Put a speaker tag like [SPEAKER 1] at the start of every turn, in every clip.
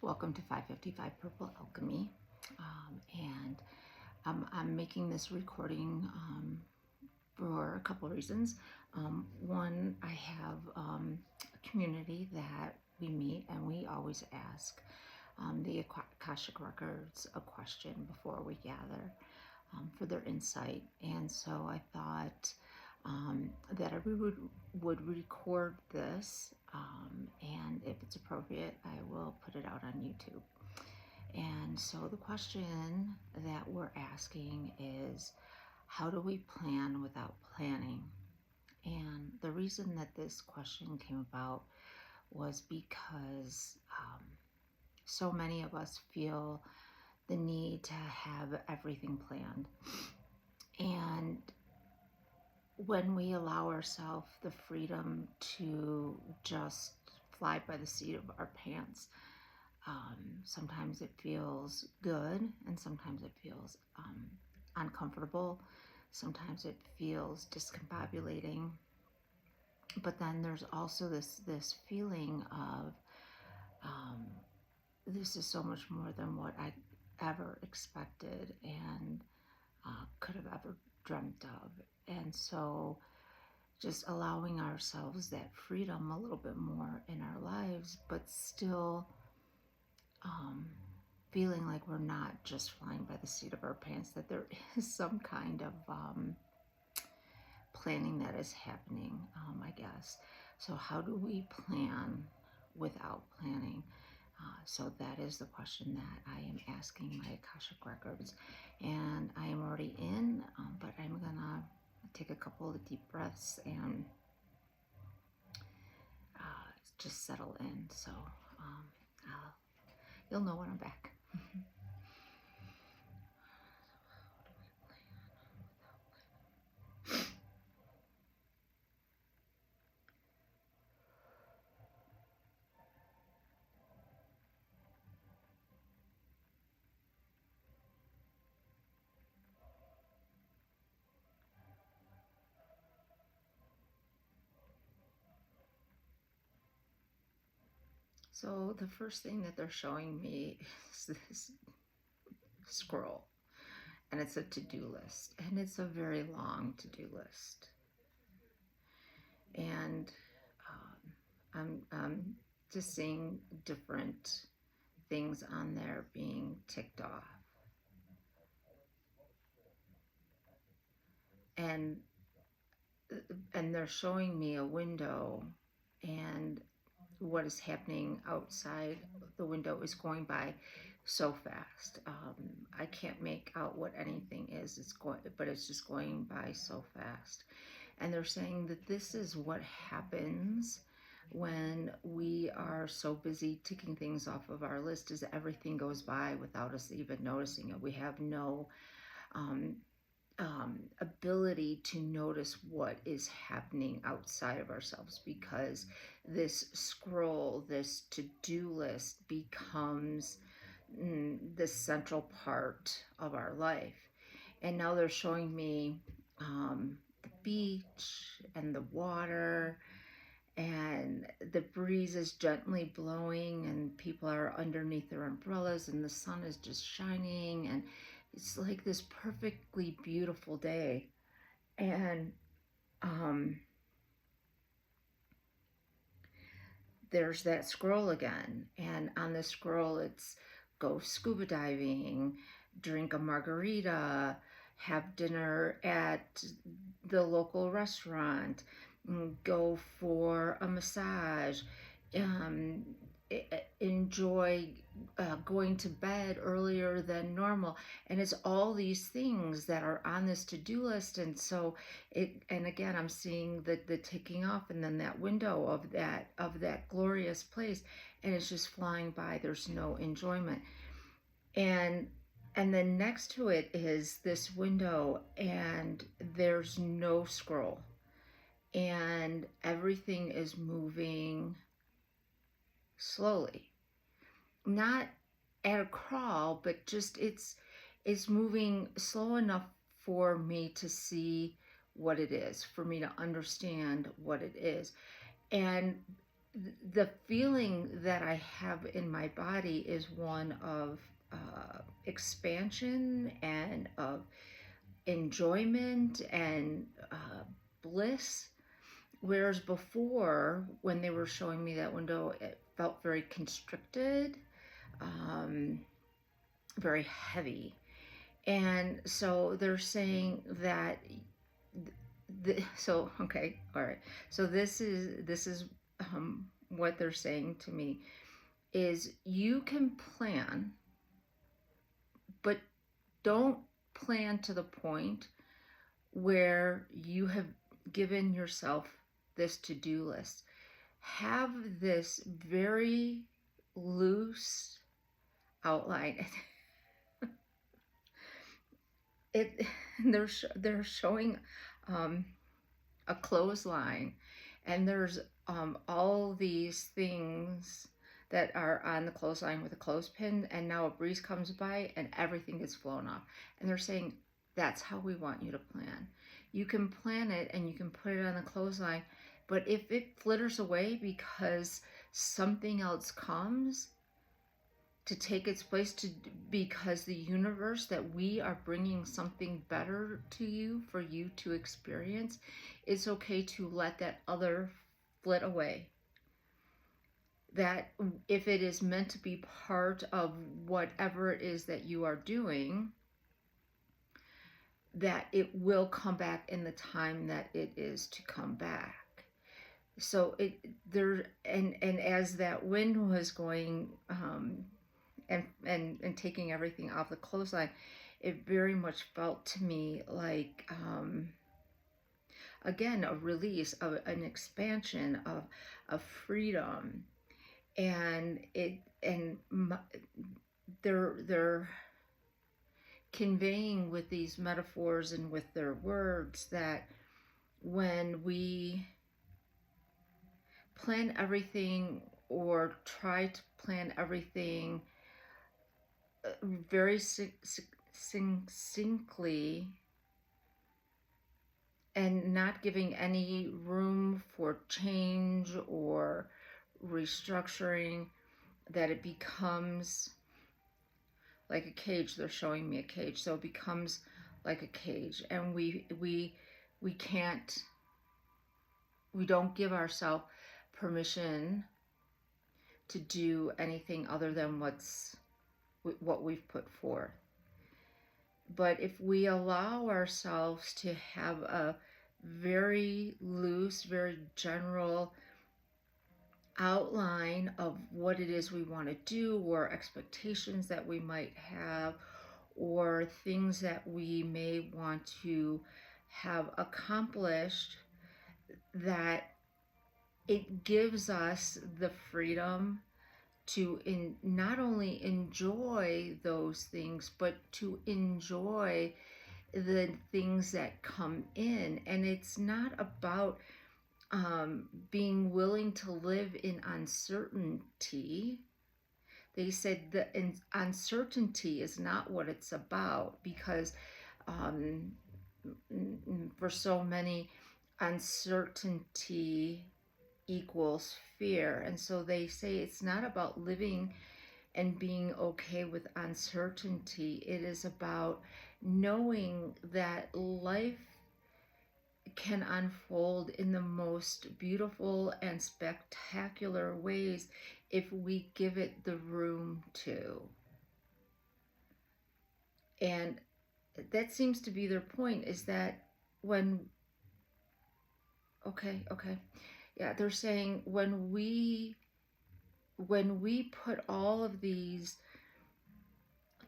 [SPEAKER 1] Welcome to 555 Purple Alchemy. And I'm making this recording for a couple of reasons. One, I have a community that we meet and we always ask the Akashic Records a question before we gather for their insight. And so I thought that I would record this, and if it's appropriate, I will put it out on YouTube. And so the question that we're asking is, how do we plan without planning? And the reason that this question came about was because so many of us feel the need to have everything planned. And when we allow ourselves the freedom to just fly by the seat of our pants, sometimes it feels good and sometimes it feels uncomfortable. Sometimes it feels discombobulating. But then there's also this feeling of this is so much more than what I ever expected and could have ever dreamt of. And so just allowing ourselves that freedom a little bit more in our lives, but still feeling like we're not just flying by the seat of our pants, that there is some kind of planning that is happening, I guess. So how do we plan without planning? So that is the question that I am asking my Akashic Records. And I am already in, but I'm gonna take a couple of deep breaths and just settle in. So you'll know when I'm back. So the first thing that they're showing me is this scroll, and it's a to-do list, and it's a very long to-do list. And I'm just seeing different things on there being ticked off. And they're showing me a window, and what is happening outside the window is going by so fast. I can't make out what anything is. But it's just going by so fast. And they're saying that this is what happens when we are so busy ticking things off of our list, is everything goes by without us even noticing it. We have no ability to notice what is happening outside of ourselves, because this scroll, this to-do list becomes the central part of our life. And now they're showing me the beach and the water, and the breeze is gently blowing, and people are underneath their umbrellas, and the sun is just shining, and it's like this perfectly beautiful day. And there's that scroll again, and on the scroll it's go scuba diving, drink a margarita, have dinner at the local restaurant, go for a massage, enjoy going to bed earlier than normal. And it's all these things that are on this to-do list. And so and again, I'm seeing the ticking off, and then that window of that glorious place, and it's just flying by. There's no enjoyment. And then next to it is this window, and there's no scroll, and everything is moving slowly, not at a crawl, but just it's moving slow enough for me to see what it is, for me to understand what it is. And the feeling that I have in my body is one of expansion and of enjoyment and bliss. Whereas before, when they were showing me that window, it felt very constricted, um, very heavy. And so they're saying that so okay, all right, so this is what they're saying to me is you can plan, but don't plan to the point where you have given yourself this to-do list. Have this very loose outline. it they're showing a clothesline, and there's all these things that are on the clothesline with a clothespin, and now a breeze comes by and everything gets flown off. And they're saying that's how we want you to plan. You can plan it and you can put it on the clothesline, but if it flitters away because something else comes to take its place, because the universe, that we are bringing something better to you for you to experience, it's okay to let that other flit away. That if it is meant to be part of whatever it is that you are doing, that it will come back in the time that it is to come back. So and as that wind was going and taking everything off the clothesline, it very much felt to me like again, a release, of an expansion, of freedom. And they're conveying with these metaphors and with their words that when we plan everything or try to plan everything very succinctly and not giving any room for change or restructuring, that it becomes like a cage. They're showing me a cage, so it becomes like a cage, and we don't give ourselves permission to do anything other than what we've put forth. But if we allow ourselves to have a very loose, very general outline of what it is we want to do, or expectations that we might have, or things that we may want to have accomplished, that it gives us the freedom to not only enjoy those things, but to enjoy the things that come in. And it's not about being willing to live in uncertainty. They said that uncertainty is not what it's about, because for so many, uncertainty equals fear. And so they say it's not about living and being okay with uncertainty. It is about knowing that life can unfold in the most beautiful and spectacular ways if we give it the room to. And that seems to be their point, is that they're saying when we put all of these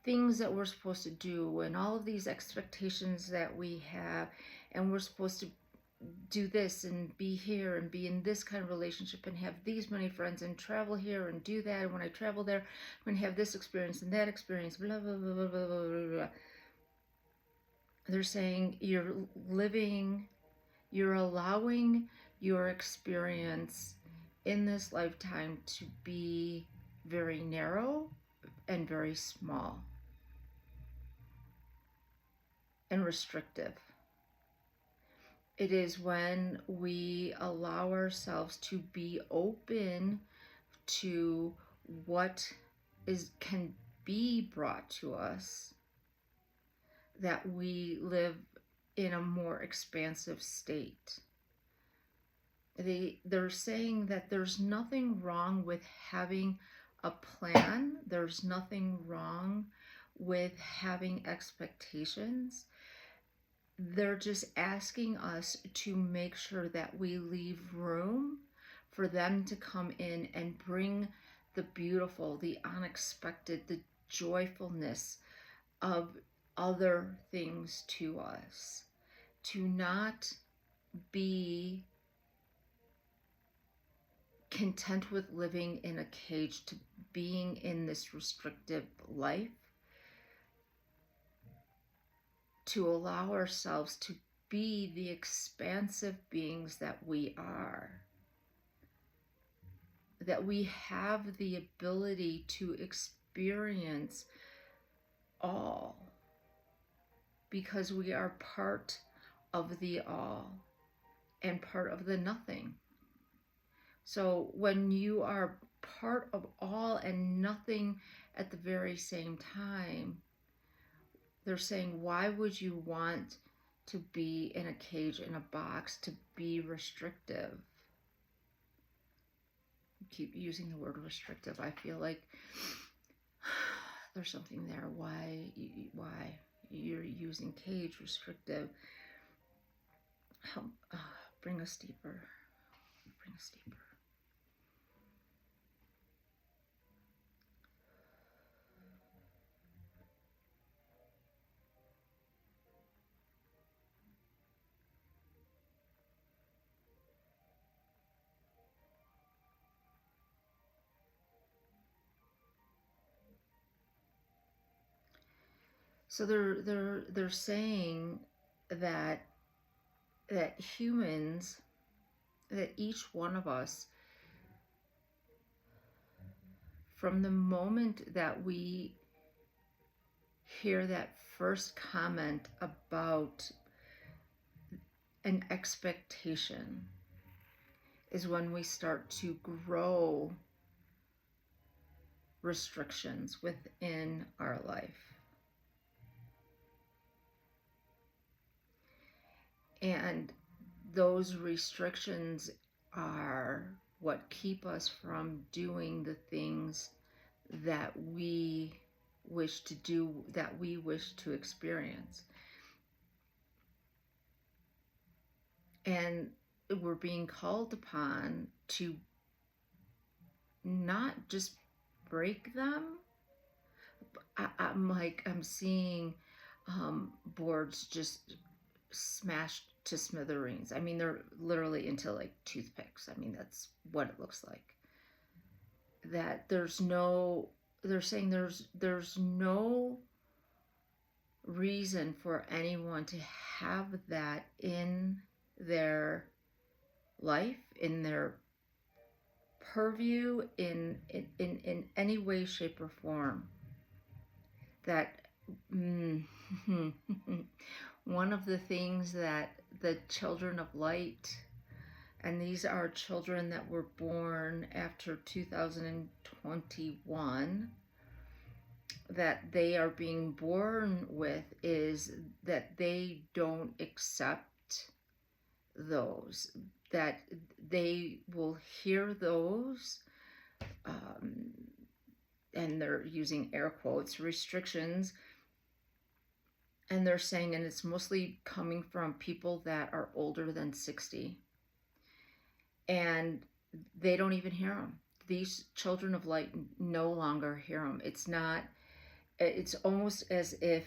[SPEAKER 1] things that we're supposed to do and all of these expectations that we have, and we're supposed to do this and be here and be in this kind of relationship and have these many friends and travel here and do that, and when I travel there, I'm going to have this experience and that experience, blah, blah, blah, blah, blah, blah, blah. They're saying you're allowing your experience in this lifetime to be very narrow and very small and restrictive. It is when we allow ourselves to be open to what can be brought to us that we live in a more expansive state. They're saying that there's nothing wrong with having a plan. There's nothing wrong with having expectations. They're just asking us to make sure that we leave room for them to come in and bring the beautiful, the unexpected, the joyfulness of other things to us. To not be content with living in a cage, to being in this restrictive life, to allow ourselves to be the expansive beings that we are, that we have the ability to experience all, because we are part of the all and part of the nothing. So when you are part of all and nothing at the very same time, they're saying, why would you want to be in a cage, in a box, to be restrictive? I keep using the word restrictive. I feel like there's something there. Why you're using cage, restrictive? Help, bring us deeper. Bring us deeper. So they're saying that humans, that each one of us, from the moment that we hear that first comment about an expectation, is when we start to grow restrictions within our life. And those restrictions are what keep us from doing the things that we wish to do, that we wish to experience. And we're being called upon to not just break them. I'm seeing boards just smashed to smithereens. I mean, they're literally into like toothpicks. I mean, that's what it looks like. That they're saying there's no reason for anyone to have that in their life, in their purview, in any way, shape, or form. That one of the things that the children of light, and these are children that were born after 2021, that they are being born with, is that they don't accept those, that they will hear those, and they're using air quotes, restrictions, and they're saying, and it's mostly coming from people that are older than 60, and they don't even hear them. These children of light no longer hear them. It's almost as if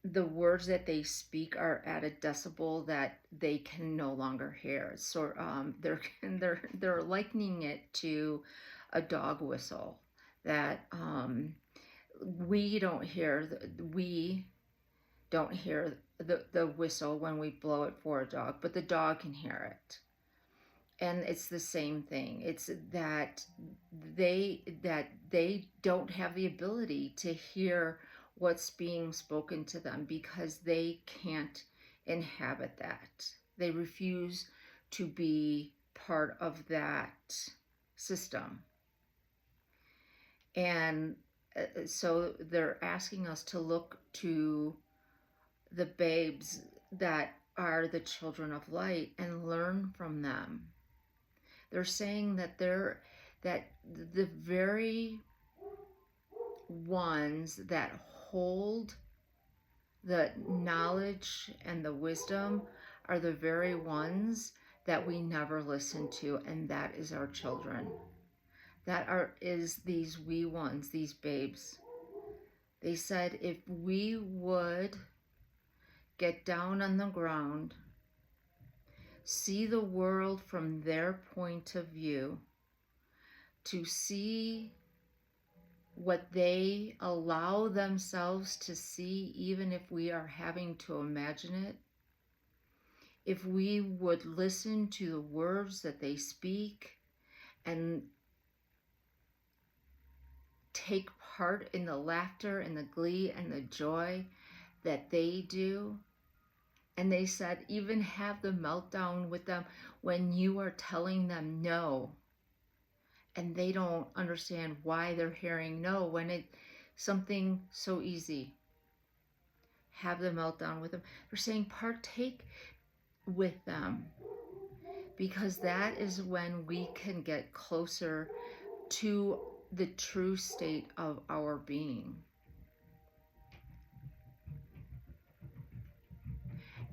[SPEAKER 1] the words that they speak are at a decibel that they can no longer hear. So they're likening it to a dog whistle, that we don't hear the whistle when we blow it for a dog, but the dog can hear it. And it's the same thing. It's that they don't have the ability to hear what's being spoken to them because they can't inhabit that. They refuse to be part of that system. And so they're asking us to look to the babes that are the children of light and learn from them. They're saying that that the very ones that hold the knowledge and the wisdom are the very ones that we never listen to, and that is our children. Is these wee ones, these babes. They said if we would get down on the ground, see the world from their point of view, to see what they allow themselves to see, even if we are having to imagine it, if we would listen to the words that they speak and take part in the laughter and the glee and the joy that they do. And they said, even have the meltdown with them when you are telling them no. And they don't understand why they're hearing no when it's something so easy. Have the meltdown with them. They're saying partake with them, because that is when we can get closer to the true state of our being.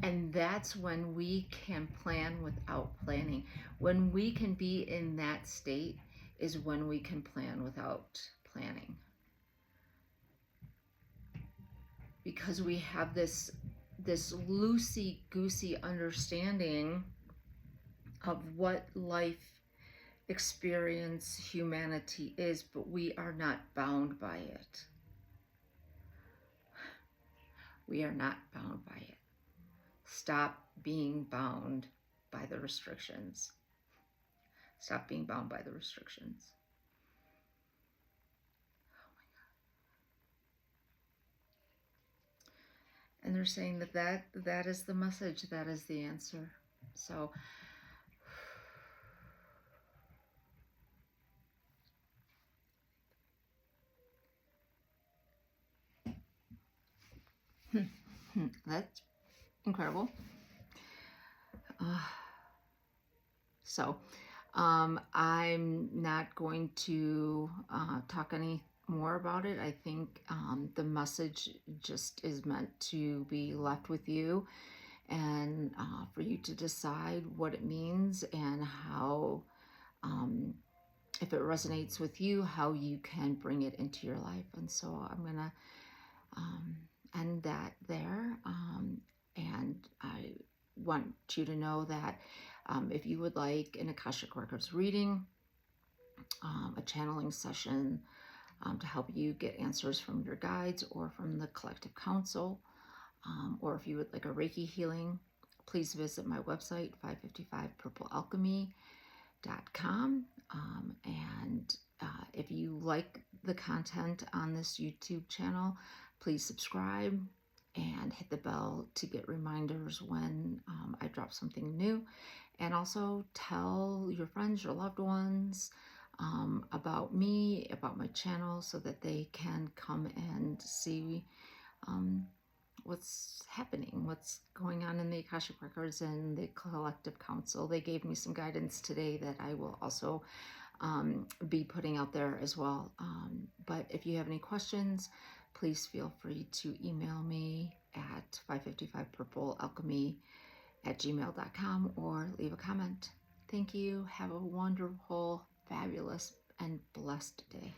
[SPEAKER 1] And that's when we can plan without planning. When we can be in that state is when we can plan without planning. Because we have this loosey-goosey understanding of what life experience humanity is, but we are not bound by it. We are not bound by it. Stop being bound by the restrictions. Stop being bound by the restrictions. Oh my God. And they're saying that is the message, that is the answer. So that's incredible. I'm not going to talk any more about it. I think the message just is meant to be left with you, and for you to decide what it means and how, if it resonates with you, how you can bring it into your life. And so I'm going to end that there. And I want you to know that if you would like an Akashic Records reading, a channeling session to help you get answers from your guides or from the Collective Council, or if you would like a Reiki healing, please visit my website, 555purplealchemy.com. And if you like the content on this YouTube channel, please subscribe and hit the bell to get reminders when I drop something new. And also tell your friends, your loved ones about me, about my channel, so that they can come and see what's happening, what's going on in the Akashic Records and the Collective Council. They gave me some guidance today that I will also be putting out there as well. But if you have any questions, please feel free to email me at 555purplealchemy@gmail.com or leave a comment. Thank you. Have a wonderful, fabulous, and blessed day.